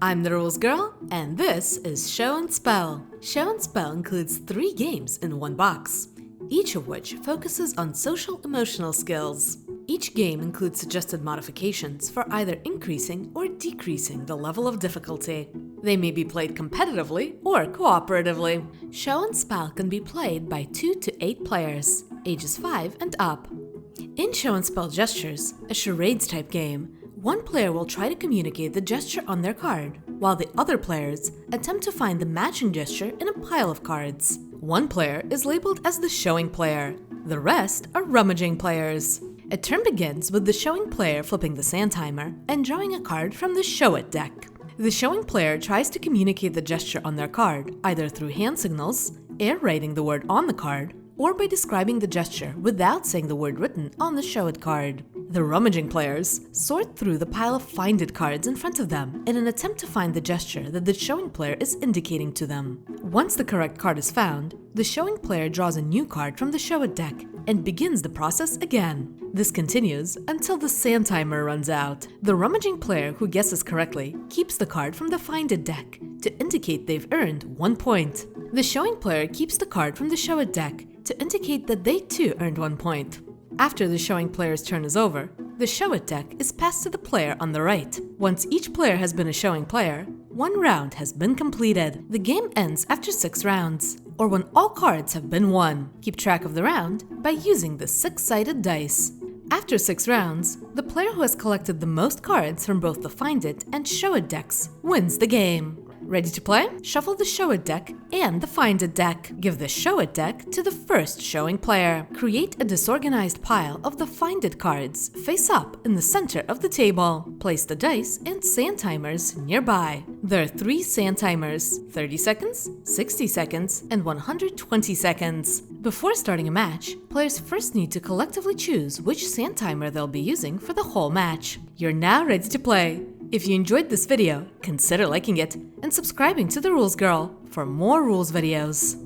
I'm the Rules Girl, and this is Show and Spell. Show and Spell includes 3 games in one box, each of which focuses on social-emotional skills. Each game includes suggested modifications for either increasing or decreasing the level of difficulty. They may be played competitively or cooperatively. Show and Spell can be played by 2 to 8 players, ages 5 and up. In Show and Spell Gestures, a charades-type game, one player will try to communicate the gesture on their card, while the other players attempt to find the matching gesture in a pile of cards. One player is labeled as the showing player. The rest are rummaging players. A turn begins with the showing player flipping the sand timer and drawing a card from the Show It deck. The showing player tries to communicate the gesture on their card, either through hand signals, air writing the word on the card, or by describing the gesture without saying the word written on the Show It card. The rummaging players sort through the pile of Find It cards in front of them in an attempt to find the gesture that the showing player is indicating to them. Once the correct card is found, the showing player draws a new card from the Show It deck and begins the process again. This continues until the sand timer runs out. The rummaging player who guesses correctly keeps the card from the Find It deck to indicate they've earned 1 point. The showing player keeps the card from the Show It deck to indicate that they too earned 1 point. After the showing player's turn is over, the Show It deck is passed to the player on the right. Once each player has been a showing player, 1 round has been completed. The game ends after 6 rounds, or when all cards have been won. Keep track of the round by using the 6-sided dice. After 6 rounds, the player who has collected the most cards from both the Find It and Show It decks wins the game. Ready to play? Shuffle the Show It deck and the Find It deck. Give the Show It deck to the first showing player. Create a disorganized pile of the Find It cards face up in the center of the table. Place the dice and sand timers nearby. There are 3 sand timers: 30 seconds, 60 seconds, and 120 seconds. Before starting a match, players first need to collectively choose which sand timer they'll be using for the whole match. You're now ready to play. If you enjoyed this video, consider liking it and subscribing to The Rules Girl for more rules videos.